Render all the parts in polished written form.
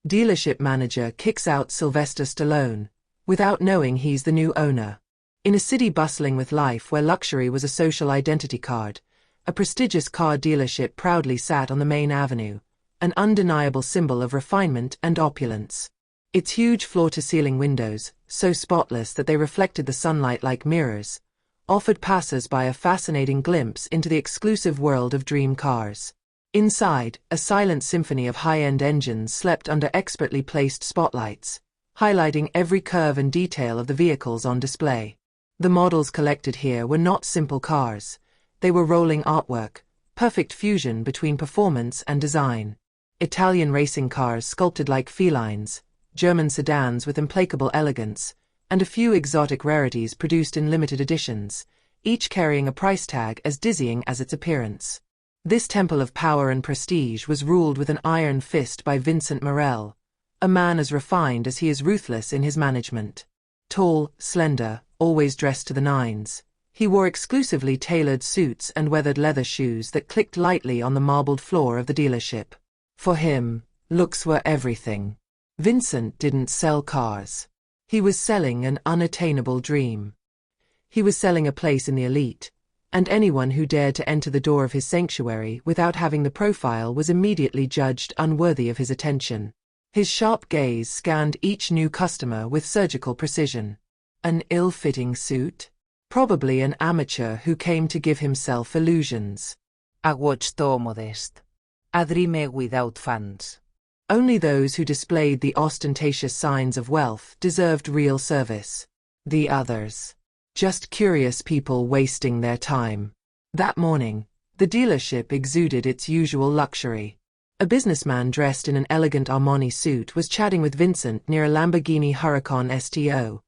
Dealership manager kicks out Sylvester Stallone, without knowing he's the new owner. In a city bustling with life where luxury was a social identity card, a prestigious car dealership proudly sat on the main avenue, an undeniable symbol of refinement and opulence. Its huge floor-to-ceiling windows, so spotless that they reflected the sunlight like mirrors, offered passers-by a fascinating glimpse into the exclusive world of dream cars. Inside, a silent symphony of high-end engines slept under expertly placed spotlights, highlighting every curve and detail of the vehicles on display. The models collected here were not simple cars. They were rolling artwork, perfect fusion between performance and design. Italian racing cars sculpted like felines, German sedans with implacable elegance, and a few exotic rarities produced in limited editions, each carrying a price tag as dizzying as its appearance. This temple of power and prestige was ruled with an iron fist by Vincent Morel, a man as refined as he is ruthless in his management. Tall, slender, always dressed to the nines, he wore exclusively tailored suits and weathered leather shoes that clicked lightly on the marbled floor of the dealership. For him, looks were everything. Vincent didn't sell cars. He was selling an unattainable dream. He was selling a place in the elite, and anyone who dared to enter the door of his sanctuary without having the profile was immediately judged unworthy of his attention. His sharp gaze scanned each new customer with surgical precision. An ill-fitting suit? Probably an amateur who came to give himself illusions. A watch too modest. A dream without funds. Only those who displayed the ostentatious signs of wealth deserved real service. The others, just curious people wasting their time. That morning, the dealership exuded its usual luxury. A businessman dressed in an elegant Armani suit was chatting with Vincent near a Lamborghini Huracan STO,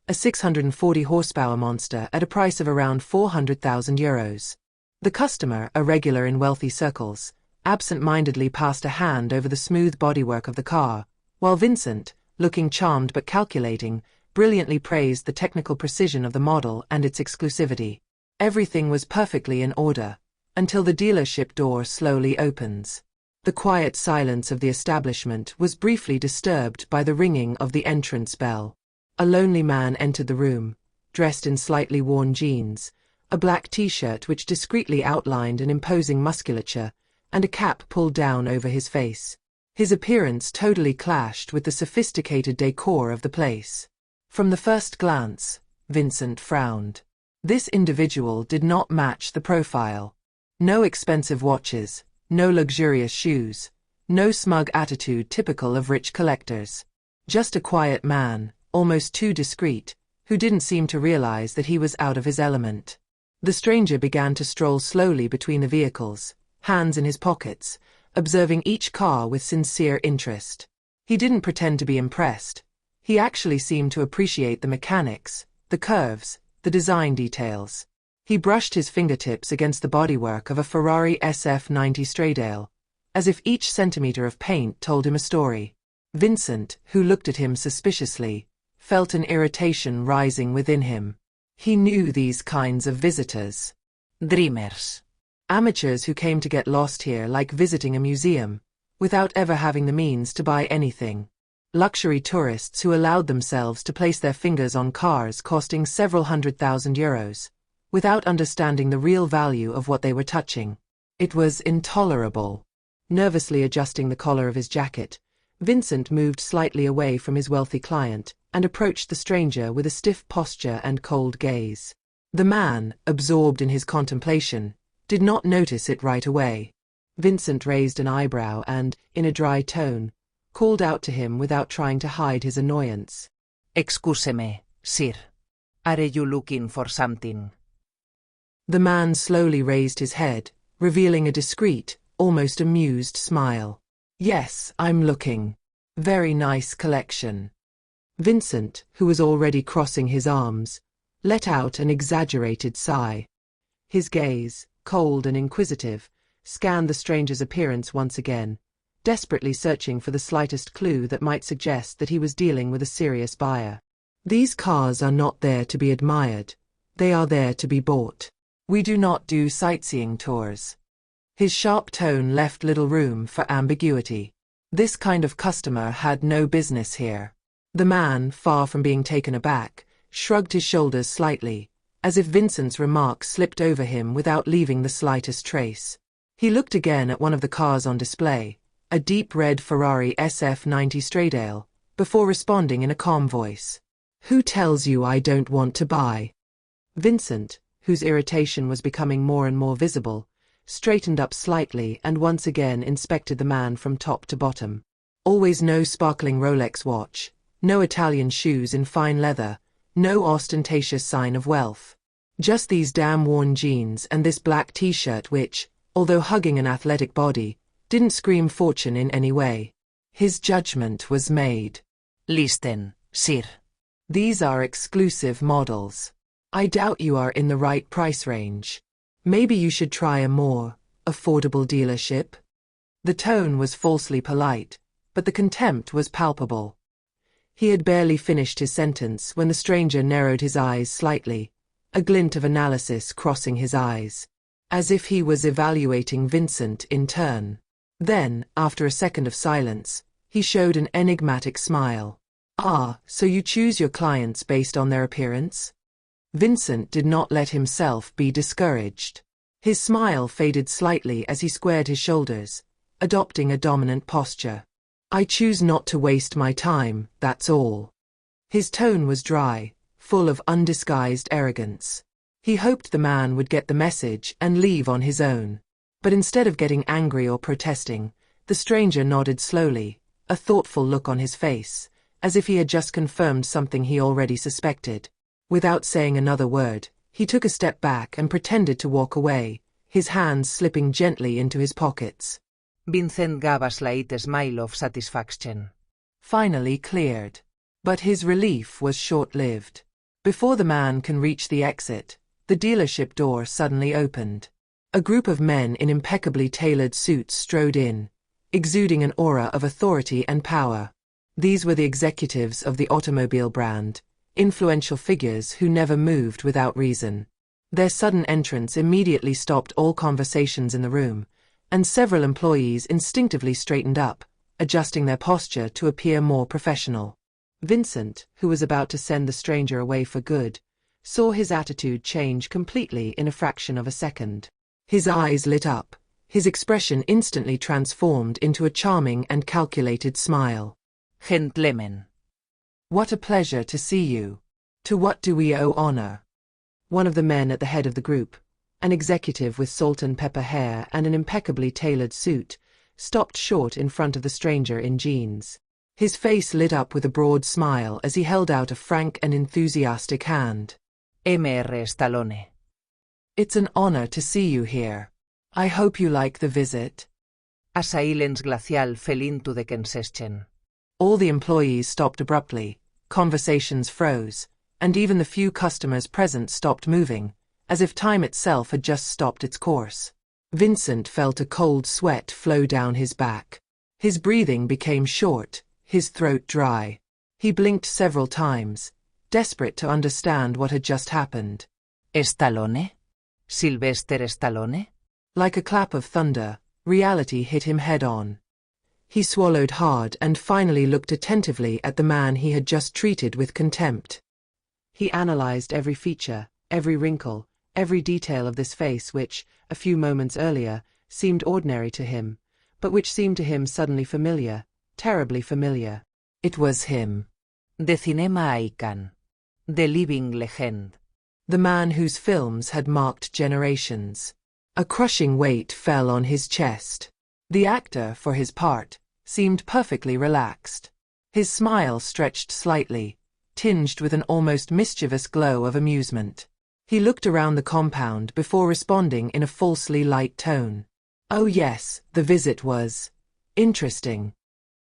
a 640 horsepower monster at a price of around €400,000. The customer, a regular in wealthy circles, absent-mindedly passed a hand over the smooth bodywork of the car, while Vincent, looking charmed but calculating, brilliantly praised the technical precision of the model and its exclusivity. Everything was perfectly in order, until the dealership door slowly opens. The quiet silence of the establishment was briefly disturbed by the ringing of the entrance bell. A lonely man entered the room, dressed in slightly worn jeans, a black t-shirt which discreetly outlined an imposing musculature, and a cap pulled down over his face. His appearance totally clashed with the sophisticated decor of the place. From the first glance, Vincent frowned. This individual did not match the profile. No expensive watches, no luxurious shoes, no smug attitude typical of rich collectors. Just a quiet man, almost too discreet, who didn't seem to realize that he was out of his element. The stranger began to stroll slowly between the vehicles, hands in his pockets, observing each car with sincere interest. He didn't pretend to be impressed. He actually seemed to appreciate the mechanics, the curves, the design details. He brushed his fingertips against the bodywork of a Ferrari SF90 Stradale, as if each centimeter of paint told him a story. Vincent, who looked at him suspiciously, felt an irritation rising within him. He knew these kinds of visitors. Dreamers. Amateurs who came to get lost here like visiting a museum, without ever having the means to buy anything. Luxury tourists who allowed themselves to place their fingers on cars costing several €100,000, without understanding the real value of what they were touching. It was intolerable. Nervously adjusting the collar of his jacket, Vincent moved slightly away from his wealthy client and approached the stranger with a stiff posture and cold gaze. The man, absorbed in his contemplation, did not notice it right away. Vincent raised an eyebrow and, in a dry tone, called out to him without trying to hide his annoyance. Excuse-me, sir. Are you looking for something? The man slowly raised his head, revealing a discreet, almost amused smile. Yes, I'm looking. Very nice collection. Vincent, who was already crossing his arms, let out an exaggerated sigh. His gaze, cold and inquisitive, scanned the stranger's appearance once again, desperately searching for the slightest clue that might suggest that he was dealing with a serious buyer. These cars are not there to be admired. They are there to be bought. We do not do sightseeing tours. His sharp tone left little room for ambiguity. This kind of customer had no business here. The man, far from being taken aback, shrugged his shoulders slightly, as if Vincent's remark slipped over him without leaving the slightest trace. He looked again at one of the cars on display, a deep red Ferrari SF90 Stradale, before responding in a calm voice. "Who tells you I don't want to buy?" Vincent, whose irritation was becoming more and more visible, straightened up slightly and once again inspected the man from top to bottom. Always no sparkling Rolex watch, no Italian shoes in fine leather, no ostentatious sign of wealth. Just these damn worn jeans and this black t-shirt which, although hugging an athletic body, didn't scream fortune in any way. His judgment was made. Listen, sir. These are exclusive models. I doubt you are in the right price range. Maybe you should try a more affordable dealership? The tone was falsely polite, but the contempt was palpable. He had barely finished his sentence when the stranger narrowed his eyes slightly, a glint of analysis crossing his eyes, as if he was evaluating Vincent in turn. Then, after a second of silence, he showed an enigmatic smile. "Ah, so you choose your clients based on their appearance?" Vincent did not let himself be discouraged. His smile faded slightly as he squared his shoulders, adopting a dominant posture. "I choose not to waste my time, that's all." His tone was dry, full of undisguised arrogance. He hoped the man would get the message and leave on his own. But instead of getting angry or protesting, the stranger nodded slowly, a thoughtful look on his face, as if he had just confirmed something he already suspected. Without saying another word, he took a step back and pretended to walk away, his hands slipping gently into his pockets. Vincent gave a slight smile of satisfaction. Finally cleared. But his relief was short-lived. Before the man can reach the exit, the dealership door suddenly opened. A group of men in impeccably tailored suits strode in, exuding an aura of authority and power. These were the executives of the automobile brand, influential figures who never moved without reason. Their sudden entrance immediately stopped all conversations in the room, and several employees instinctively straightened up, adjusting their posture to appear more professional. Vincent, who was about to send the stranger away for good, saw his attitude change completely in a fraction of a second. His eyes lit up, his expression instantly transformed into a charming and calculated smile. "Gentlemen. What a pleasure to see you. To what do we owe honor?" One of the men at the head of the group, an executive with salt and pepper hair and an impeccably tailored suit, stopped short in front of the stranger in jeans. His face lit up with a broad smile as he held out a frank and enthusiastic hand. Mr. Stallone. "It's an honor to see you here. I hope you like the visit." A silence glacial fell into the congestion. All the employees stopped abruptly, conversations froze, and even the few customers present stopped moving, as if time itself had just stopped its course. Vincent felt a cold sweat flow down his back. His breathing became short, his throat dry. He blinked several times, desperate to understand what had just happened. "Stallone? Sylvester Stallone?" Like a clap of thunder, reality hit him head-on. He swallowed hard and finally looked attentively at the man he had just treated with contempt. He analyzed every feature, every wrinkle, every detail of this face which, a few moments earlier, seemed ordinary to him, but which seemed to him suddenly familiar, terribly familiar. It was him. The cinema icon. The living legend. The man whose films had marked generations. A crushing weight fell on his chest. The actor, for his part, seemed perfectly relaxed. His smile stretched slightly, tinged with an almost mischievous glow of amusement. He looked around the compound before responding in a falsely light tone. "Oh yes, the visit was interesting."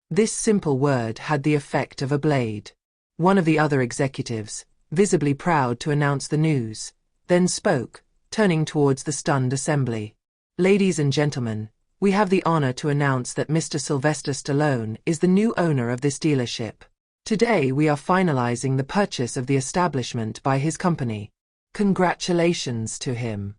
This simple word had the effect of a blade. One of the other executives, visibly proud to announce the news, then spoke, turning towards the stunned assembly. "Ladies and gentlemen, we have the honor to announce that Mr. Sylvester Stallone is the new owner of this dealership. Today we are finalizing the purchase of the establishment by his company. Congratulations to him."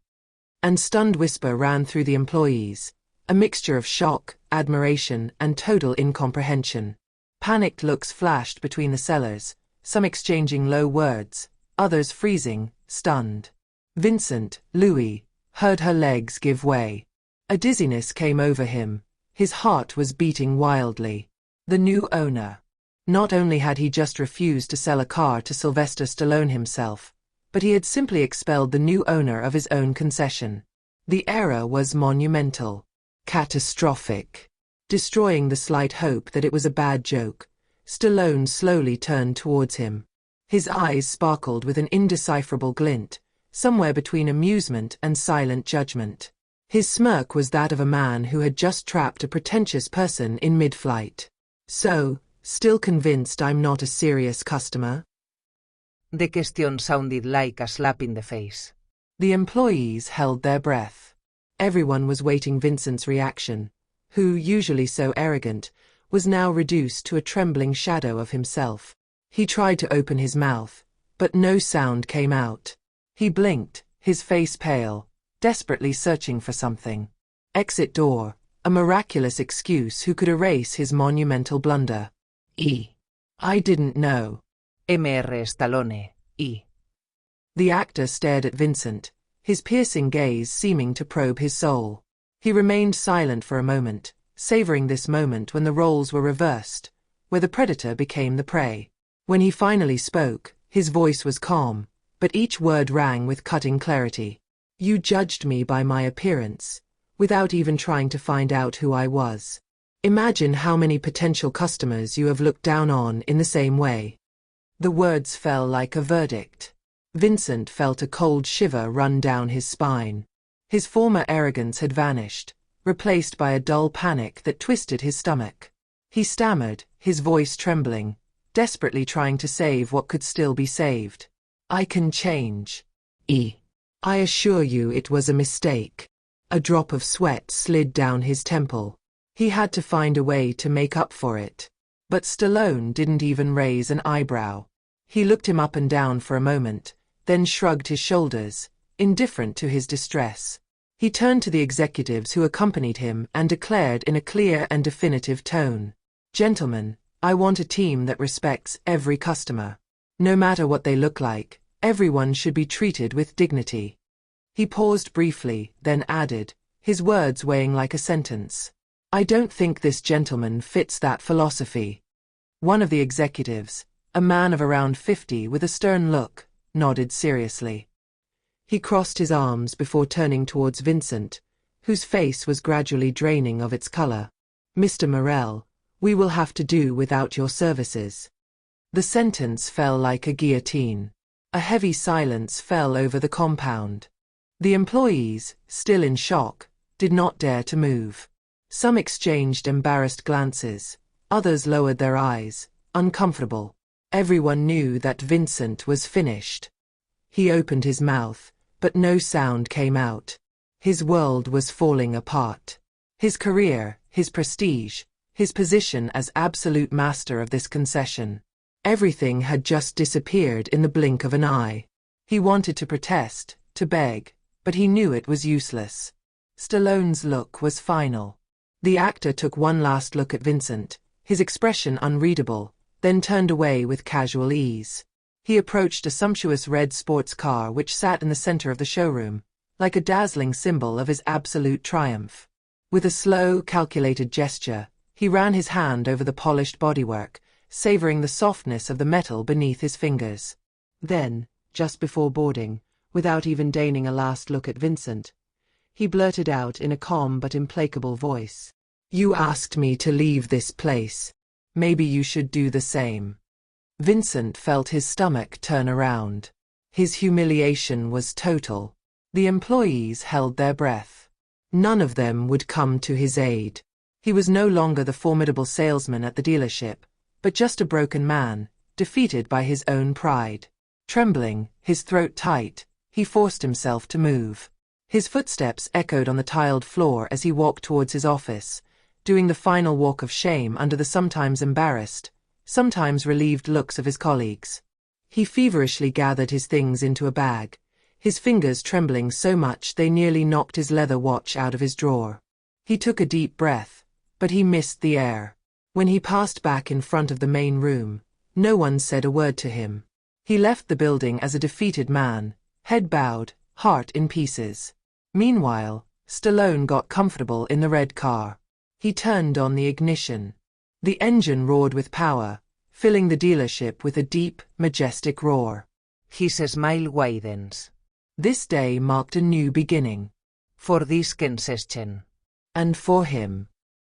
And stunned whisper ran through the employees. A mixture of shock, admiration, and total incomprehension. Panicked looks flashed between the sellers, some exchanging low words, others freezing, stunned. Vincent, Louis, heard her legs give way. A dizziness came over him. His heart was beating wildly. The new owner. Not only had he just refused to sell a car to Sylvester Stallone himself, but he had simply expelled the new owner of his own concession. The error was monumental. Catastrophic. Destroying the slight hope that it was a bad joke, Stallone slowly turned towards him. His eyes sparkled with an indecipherable glint, somewhere between amusement and silent judgment. His smirk was that of a man who had just trapped a pretentious person in mid-flight. So, still convinced I'm not a serious customer? The question sounded like a slap in the face. The employees held their breath. Everyone was waiting Vincent's reaction, who, usually so arrogant, was now reduced to a trembling shadow of himself. He tried to open his mouth, but no sound came out. He blinked, his face pale, desperately searching for something. Exit door, a miraculous excuse who could erase his monumental blunder. I didn't know. Mr. Stallone, I. The actor stared at Vincent, his piercing gaze seeming to probe his soul. He remained silent for a moment, savoring this moment when the roles were reversed, where the predator became the prey. When he finally spoke, his voice was calm, but each word rang with cutting clarity. You judged me by my appearance, without even trying to find out who I was. Imagine how many potential customers you have looked down on in the same way. The words fell like a verdict. Vincent felt a cold shiver run down his spine. His former arrogance had vanished, replaced by a dull panic that twisted his stomach. He stammered, his voice trembling, desperately trying to save what could still be saved. I can change. I assure you it was a mistake. A drop of sweat slid down his temple. He had to find a way to make up for it. But Stallone didn't even raise an eyebrow. He looked him up and down for a moment, then shrugged his shoulders, indifferent to his distress. He turned to the executives who accompanied him and declared in a clear and definitive tone, Gentlemen, I want a team that respects every customer. No matter what they look like, everyone should be treated with dignity. He paused briefly, then added, his words weighing like a sentence. I don't think this gentleman fits that philosophy. One of the executives, a man of around 50 with a stern look, nodded seriously. He crossed his arms before turning towards Vincent, whose face was gradually draining of its color. Mr. Morel, we will have to do without your services. The sentence fell like a guillotine. A heavy silence fell over the compound. The employees, still in shock, did not dare to move. Some exchanged embarrassed glances, others lowered their eyes, uncomfortable. Everyone knew that Vincent was finished. He opened his mouth, but no sound came out. His world was falling apart. His career, his prestige, his position as absolute master of this concession. Everything had just disappeared in the blink of an eye. He wanted to protest, to beg, but he knew it was useless. Stallone's look was final. The actor took one last look at Vincent, his expression unreadable, then turned away with casual ease. He approached a sumptuous red sports car which sat in the center of the showroom, like a dazzling symbol of his absolute triumph. With a slow, calculated gesture, he ran his hand over the polished bodywork, savoring the softness of the metal beneath his fingers. Then, just before boarding, without even deigning a last look at Vincent, he blurted out in a calm but implacable voice, You asked me to leave this place. Maybe you should do the same. Vincent felt his stomach turn around. His humiliation was total. The employees held their breath. None of them would come to his aid. He was no longer the formidable salesman at the dealership, but just a broken man, defeated by his own pride. Trembling, his throat tight, he forced himself to move. His footsteps echoed on the tiled floor as he walked towards his office, doing the final walk of shame under the sometimes embarrassed, sometimes relieved looks of his colleagues. He feverishly gathered his things into a bag, his fingers trembling so much they nearly knocked his leather watch out of his drawer. He took a deep breath, but he missed the air. When he passed back in front of the main room, no one said a word to him. He left the building as a defeated man, head bowed, heart in pieces. Meanwhile, Stallone got comfortable in the red car. He turned on the ignition. The engine roared with power, filling the dealership with a deep, majestic roar. His smile widens. This day marked a new beginning. For this concession. And for him.